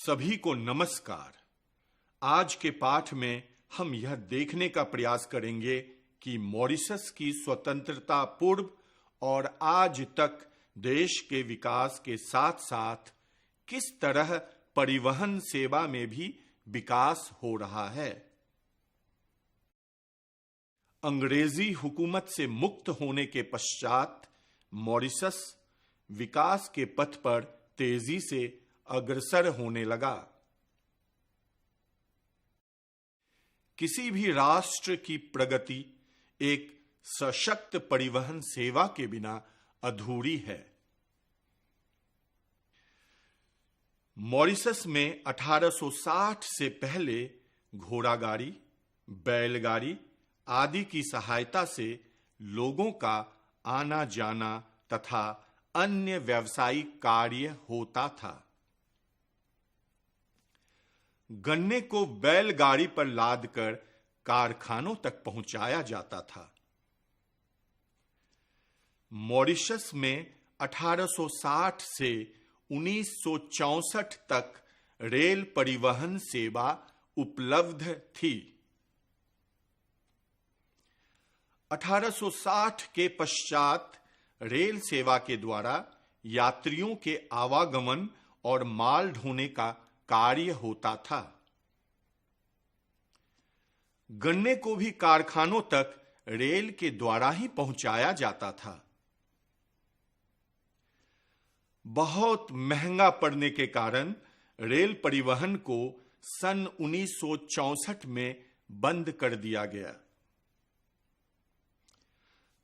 सभी को नमस्कार। आज के पाठ में हम यह देखने का प्रयास करेंगे कि मॉरिशस की स्वतंत्रता पूर्व और आज तक देश के विकास के साथ साथ किस तरह परिवहन सेवा में भी विकास हो रहा है। अंग्रेजी हुकूमत से मुक्त होने के पश्चात मॉरिशस विकास के पथ पर तेजी से अग्रसर होने लगा। किसी भी राष्ट्र की प्रगति एक सशक्त परिवहन सेवा के बिना अधूरी है। मॉरिशस में 1860 से पहले घोड़ागाड़ी, बैलगाड़ी आदि की सहायता से लोगों का आना जाना तथा अन्य व्यावसायिक कार्य होता था। गन्ने को बैलगाड़ी पर लादकर कारखानों तक पहुंचाया जाता था। मॉरिशस में 1860 से 1964 तक रेल परिवहन सेवा उपलब्ध थी। 1860 के पश्चात रेल सेवा के द्वारा यात्रियों के आवागमन और माल ढोने का कार्य होता था। गन्ने को भी कारखानों तक रेल के द्वारा ही पहुंचाया जाता था। बहुत महंगा पड़ने के कारण रेल परिवहन को सन 1964 में बंद कर दिया गया।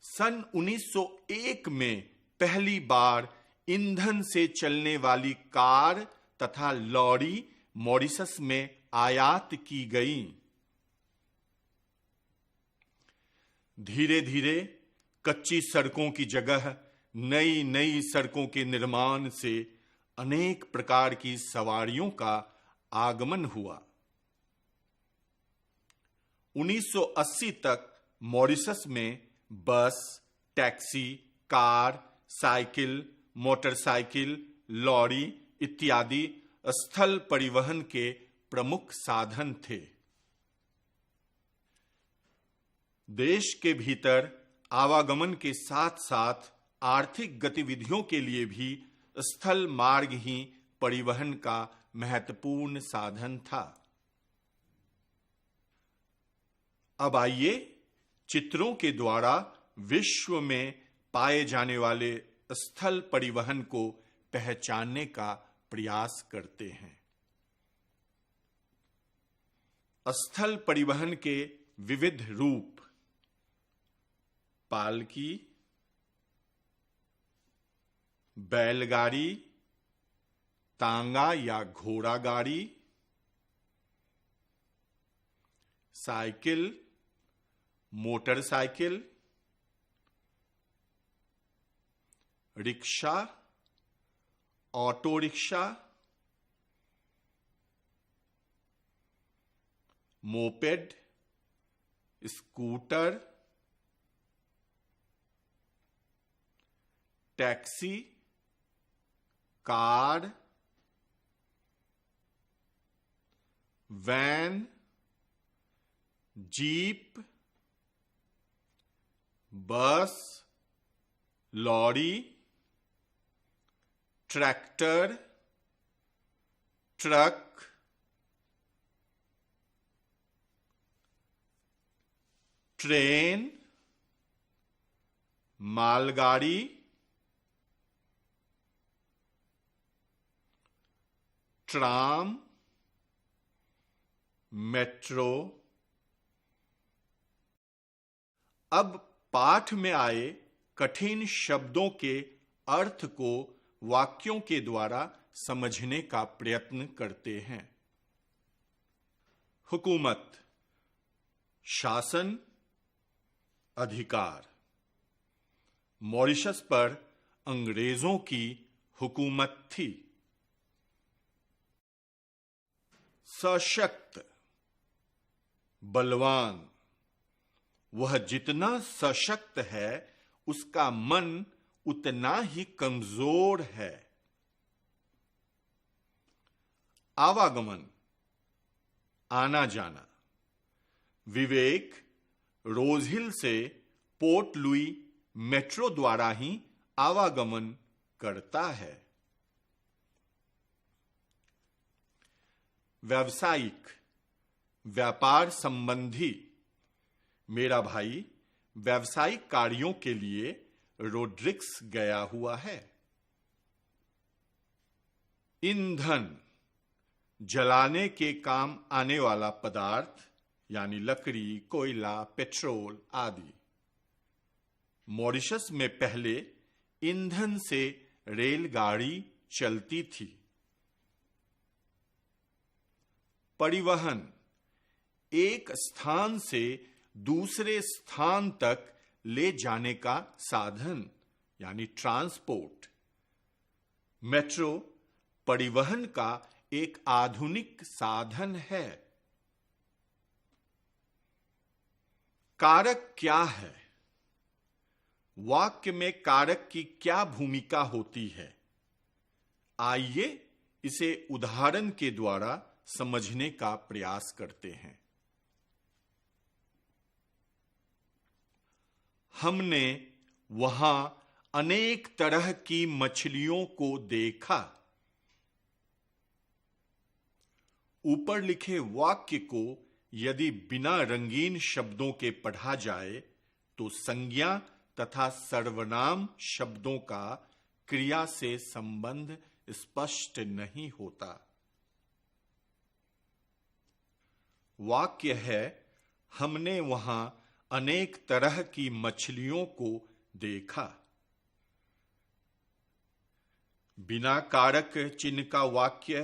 सन 1901 में पहली बार ईंधन से चलने वाली कार तथा लॉरी मॉरिशस में आयात की गई। धीरे धीरे कच्ची सड़कों की जगह नई नई सड़कों के निर्माण से अनेक प्रकार की सवारियों का आगमन हुआ। 1980 तक मॉरिशस में bus, taxi, car, cycle, motorcycle, lorry इत्यादि स्थल परिवहन के प्रमुख साधन थे। देश के भीतर आवागमन के साथ साथ आर्थिक गतिविधियों के लिए भी स्थल मार्ग ही परिवहन का महत्वपूर्ण साधन था। अब आइए चित्रों के द्वारा विश्व में पाए जाने वाले स्थल परिवहन को पहचानने का प्रयास करते हैं। स्थल परिवहन के विविध रूप: पालकी, बैलगाड़ी, तांगा या घोड़ा गाड़ी, cycle, motorcycle, rickshaw, auto rickshaw, moped, scooter, taxi, car, van, jeep, bus, lorry, tractor, truck, train, मालगाड़ी, ट्राम, मेट्रो। अब पाठ में आए कठिन शब्दों के अर्थ को वाक्यों के द्वारा समझने का प्रयत्न करते हैं। हुकूमत, शासन, अधिकार। मॉरिशस पर अंग्रेजों की हुकूमत थी। सशक्त, बलवान। वह जितना सशक्त है उसका मन उतना ही कमजोर है। आवागमन, आना जाना। विवेक रोज हिल से पोर्ट लुई मेट्रो द्वारा ही आवागमन करता है। व्यावसायिक, व्यापार संबंधी। मेरा भाई व्यावसायिक कार्यों के लिए रोड्रिक्स गया हुआ है। ईंधन, जलाने के काम आने वाला पदार्थ, यानी लकड़ी, कोयला, पेट्रोल आदि। मॉरिशस में पहले ईंधन से रेलगाड़ी चलती थी। परिवहन, एक स्थान से दूसरे स्थान तक ले जाने का साधन, यानी ट्रांसपोर्ट। मेट्रो परिवहन का एक आधुनिक साधन है। कारक क्या है? वाक्य में कारक की क्या भूमिका होती है? आइए इसे उदाहरण के द्वारा समझने का प्रयास करते हैं। हमने वहां अनेक तरह की मछलियों को देखा। ऊपर लिखे वाक्य को यदि बिना रंगीन शब्दों के पढ़ा जाए तो संज्ञा तथा सर्वनाम शब्दों का क्रिया से संबंध स्पष्ट नहीं होता। वाक्य है, हमने वहां अनेक तरह की मछलियों को देखा। बिना कारक चिन्ह का वाक्य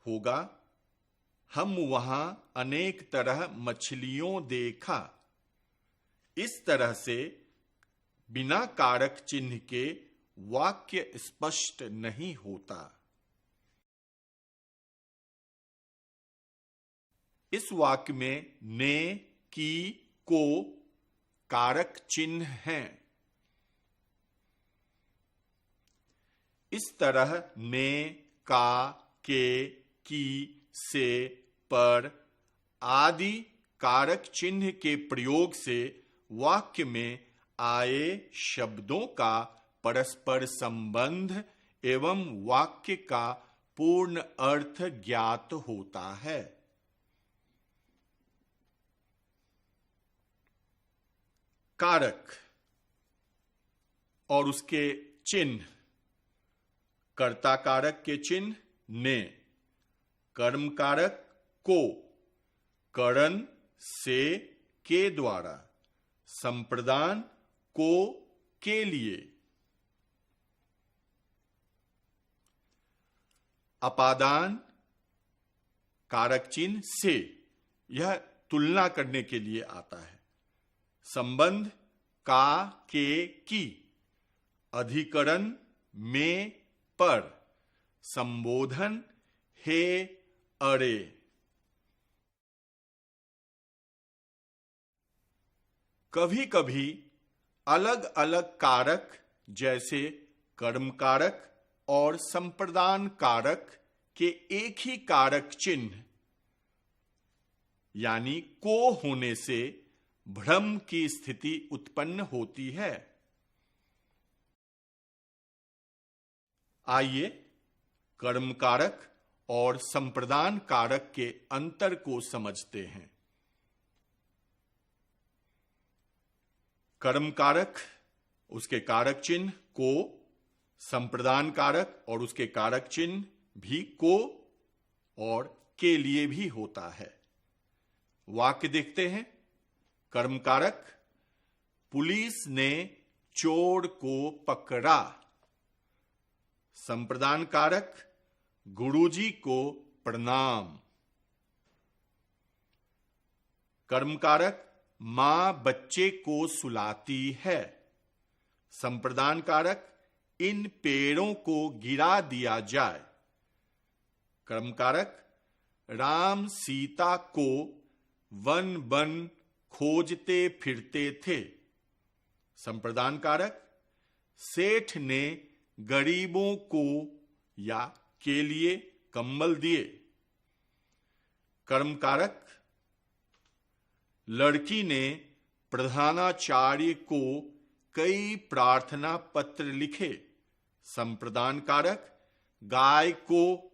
होगा, हम वहां अनेक तरह मछलियों देखा। इस तरह से बिना कारक चिन्ह के वाक्य स्पष्ट नहीं होता। इस वाक्य में ने, की, को कारक चिन्ह हैं। इस तरह ने, का, के, की, से, पर आदि कारक चिन्ह के प्रयोग से वाक्य में आए शब्दों का परस्पर संबंध एवं वाक्य का पूर्ण अर्थ ज्ञात होता है। कारक और उसके चिन्ह। कर्ता कारक के चिन्ह ने, कर्म कारक को, करण से, के द्वारा, संप्रदान को, के लिए। अपादान कारक चिन्ह से, यह तुलना करने के लिए आता है। संबंध का, के, की। अधिकरण में, पर। संबोधन हे, अरे। कभी कभी अलग अलग कारक जैसे कर्म कारक और संप्रदान कारक के एक ही कारक चिन्ह यानी को होने से भ्रम की स्थिति उत्पन्न होती है। आइए कर्म कारक और संप्रदान कारक के अंतर को समझते हैं। कर्म कारक, उसके कारक चिन्ह को, संप्रदान कारक और उसके कारक चिन्ह भी को और के लिए भी होता है। वाक्य देखते हैं। कर्म कारक, पुलिस ने चोर को पकड़ा। संप्रदान कारक, गुरुजी को प्रणाम। कर्म कारक, मां बच्चे को सुलाती है। संप्रदान कारक, इन पेड़ों को गिरा दिया जाए। कर्म कारक, राम सीता को वन वन खोजते फिरते थे। संप्रदान कारक, सेठ ने गरीबों को या के लिए कंबल दिए। कर्म कारक, लड़की ने प्रधानाचार्य को कई प्रार्थना पत्र लिखे। संप्रदान कारक, गाय को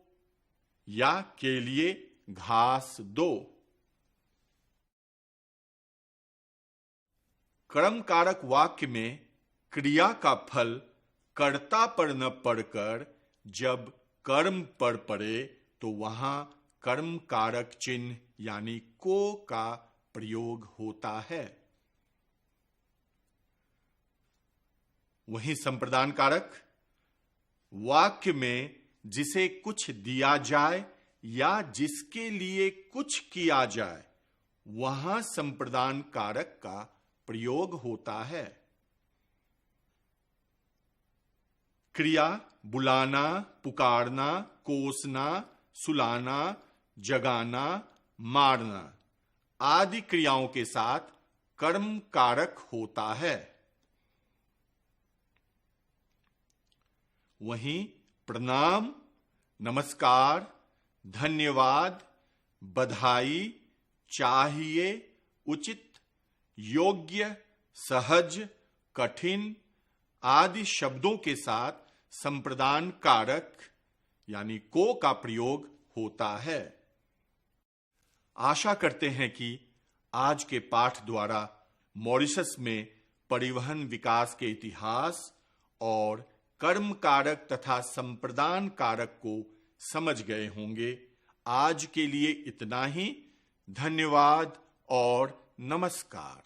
या के लिए घास दो। कर्म कारक वाक्य में क्रिया का फल कर्ता पर न पड़कर जब कर्म पर पड़े तो वहां कर्म कारक चिन्ह यानी को का प्रयोग होता है। वहीं संप्रदान कारक वाक्य में जिसे कुछ दिया जाए या जिसके लिए कुछ किया जाए वहां संप्रदान कारक का प्रयोग होता है। क्रिया बुलाना, पुकारना, कोसना, सुलाना, जगाना, मारना आदि क्रियाओं के साथ कर्म कारक होता है। वहीं प्रणाम, नमस्कार, धन्यवाद, बधाई, चाहिए, उचित, योग्य, सहज, कठिन आदि शब्दों के साथ संप्रदान कारक यानी को का प्रयोग होता है। आशा करते हैं कि आज के पाठ द्वारा मॉरिशस में परिवहन विकास के इतिहास और कर्म कारक तथा संप्रदान कारक को समझ गए होंगे। आज के लिए इतना ही। धन्यवाद और नमस्कार।